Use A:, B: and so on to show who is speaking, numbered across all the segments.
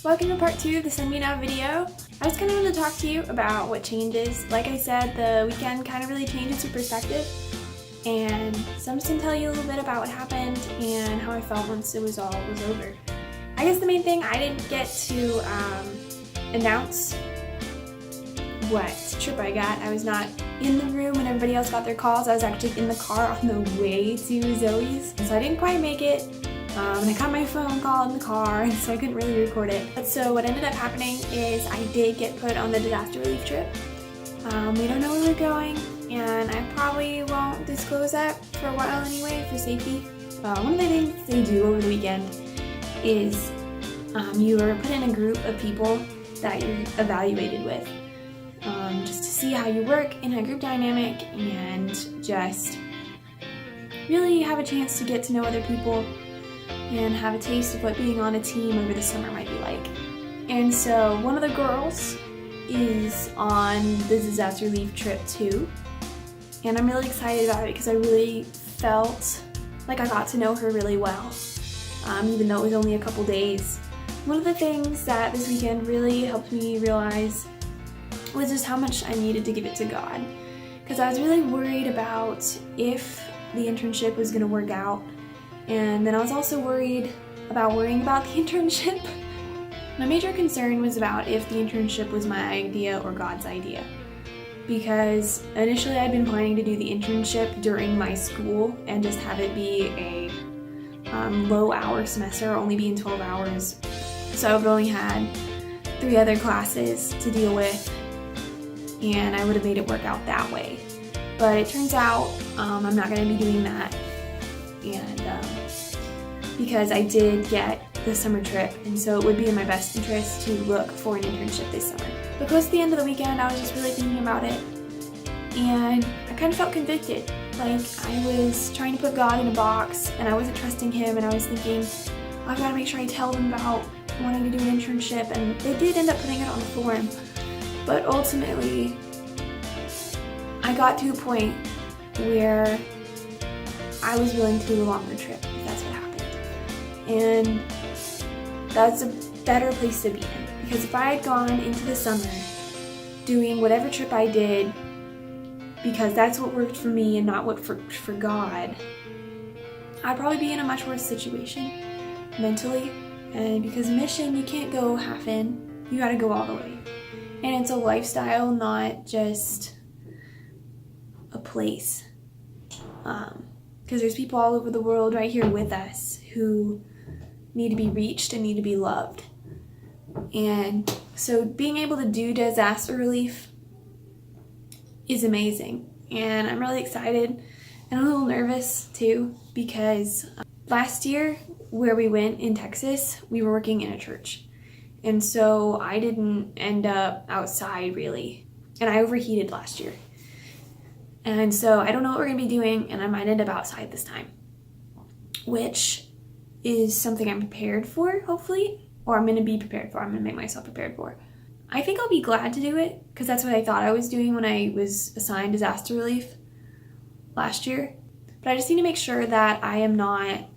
A: Welcome to part 2 of the Send Me Now video. I just kind of wanted to talk to you about what changes. Like I said, the weekend kind of really changes your perspective. And so I'm just going to tell you a little bit about what happened and how I felt once it was over. I guess the main thing, I didn't get to announce what trip I got. I was not in the room when everybody else got their calls. I was actually in the car on the way to Zoe's. And so I didn't quite make it. And I got my phone call in the car, and so I couldn't really record it. But so what ended up happening is I did get put on the disaster relief trip. We don't know where we're going, and I probably won't disclose that for a while anyway, for safety. One of the things they do over the weekend is you are put in a group of people that you're evaluated with, just to see how you work in a group dynamic and just really have a chance to get to know other people and have a taste of what being on a team over the summer might be like. And so one of the girls is on the disaster relief trip too, and I'm really excited about it because I really felt like I got to know her really well, even though it was only a couple days. One of the things that this weekend really helped me realize was just how much I needed to give it to God, because I was really worried about if the internship was going to work out. And then I was also worrying about the internship. My major concern was about if the internship was my idea or God's idea. Because initially I'd been planning to do the internship during my school and just have it be a low hour semester, only being 12 hours. So I would have only had 3 other classes to deal with, and I would have made it work out that way. But it turns out I'm not going to be doing that. And because I did get the summer trip, and so it would be in my best interest to look for an internship this summer. But close to the end of the weekend, I was just really thinking about it, and I kind of felt convicted. Like I was trying to put God in a box, and I wasn't trusting Him, and I was thinking, I've got to make sure I tell them about wanting to do an internship, and they did end up putting it on the form. But ultimately, I got to a point where I was willing to do a longer trip, if that's what happened. And that's a better place to be in, because if I had gone into the summer doing whatever trip I did because that's what worked for me and not what for God, I'd probably be in a much worse situation mentally. And because mission, you can't go half in, you gotta go all the way. And it's a lifestyle, not just a place. Because there's people all over the world right here with us who need to be reached and need to be loved. And so being able to do disaster relief is amazing. And I'm really excited, and I'm a little nervous too, because last year where we went in Texas, we were working in a church. And so I didn't end up outside really. And I overheated last year. And so I don't know what we're going to be doing, and I might end up outside this time, which is something I'm prepared for, hopefully, or I'm going to be prepared for. I'm going to make myself prepared for. I think I'll be glad to do it, because that's what I thought I was doing when I was assigned disaster relief last year. But I just need to make sure that I am not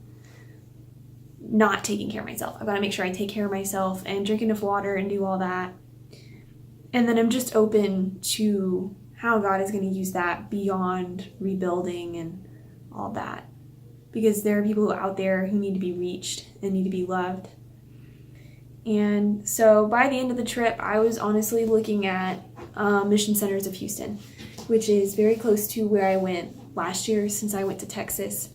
A: taking care of myself. I've got to make sure I take care of myself and drink enough water and do all that. And then I'm just open to how God is going to use that beyond rebuilding and all that. Because there are people out there who need to be reached and need to be loved. And so by the end of the trip, I was honestly looking at Mission Centers of Houston, which is very close to where I went last year since I went to Texas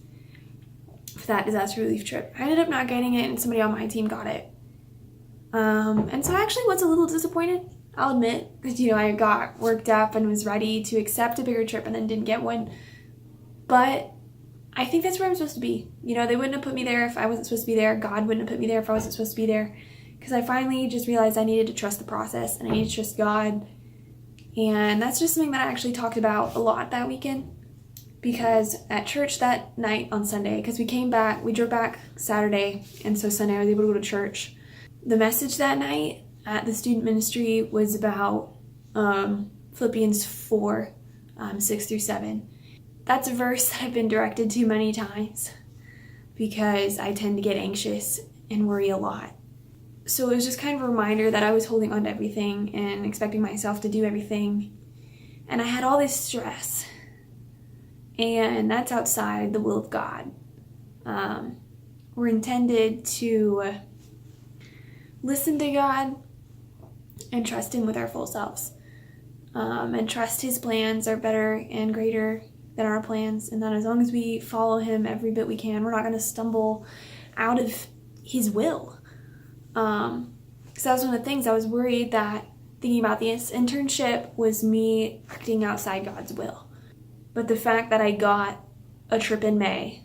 A: for that disaster relief trip. I ended up not getting it, and somebody on my team got it. And so I actually was a little disappointed, I'll admit, because, I got worked up and was ready to accept a bigger trip and then didn't get one. But I think that's where I'm supposed to be. They wouldn't have put me there if I wasn't supposed to be there. God wouldn't have put me there if I wasn't supposed to be there. Because I finally just realized I needed to trust the process, and I needed to trust God. And that's just something that I actually talked about a lot that weekend. Because at church that night on Sunday, because we drove back Saturday, and so Sunday I was able to go to church. The message that night at the student ministry was about Philippians 4, 6 through 7. That's a verse that I've been directed to many times because I tend to get anxious and worry a lot. So it was just kind of a reminder that I was holding on to everything and expecting myself to do everything. And I had all this stress. And that's outside the will of God. We're intended to listen to God and trust Him with our full selves. And trust His plans are better and greater than our plans. And that as long as we follow Him every bit we can, we're not going to stumble out of His will. So that was one of the things I was worried that thinking about this internship was me acting outside God's will. But the fact that I got a trip in May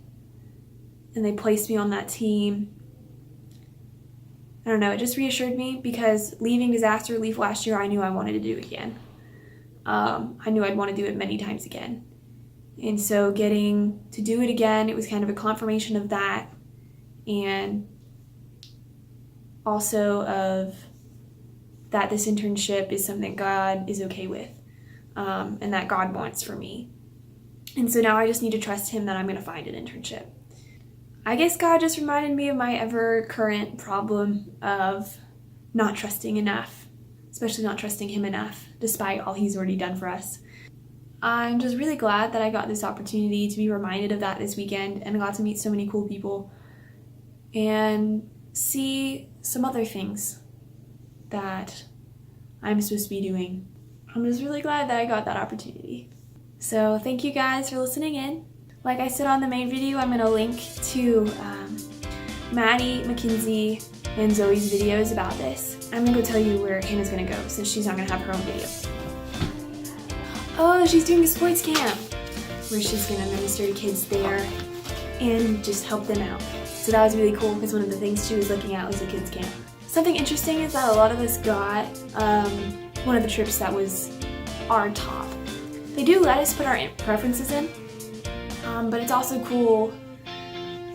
A: and they placed me on that team, I don't know, it just reassured me, because leaving disaster relief last year, I knew I wanted to do it again. I knew I'd want to do it many times again. And so getting to do it again, it was kind of a confirmation of that, and also of that this internship is something God is okay with, and that God wants for me. And so now I just need to trust Him that I'm going to find an internship. I guess God just reminded me of my ever current problem of not trusting enough, especially not trusting Him enough, despite all He's already done for us. I'm just really glad that I got this opportunity to be reminded of that this weekend, and got to meet so many cool people and see some other things that I'm supposed to be doing. I'm just really glad that I got that opportunity. So thank you guys for listening in. Like I said on the main video, I'm going to link to Maddie, Mackenzie, and Zoe's videos about this. I'm going to go tell you where Hannah's going to go, since she's not going to have her own video. Oh, she's doing a sports camp where she's going to minister to kids there and just help them out. So that was really cool, because one of the things she was looking at was a kids camp. Something interesting is that a lot of us got one of the trips that was our top. They do let us put our preferences in, but it's also cool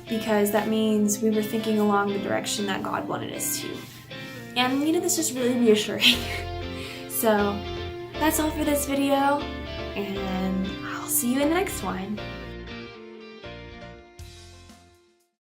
A: because that means we were thinking along the direction that God wanted us to. And this is just really reassuring. So that's all for this video, and I'll see you in the next one.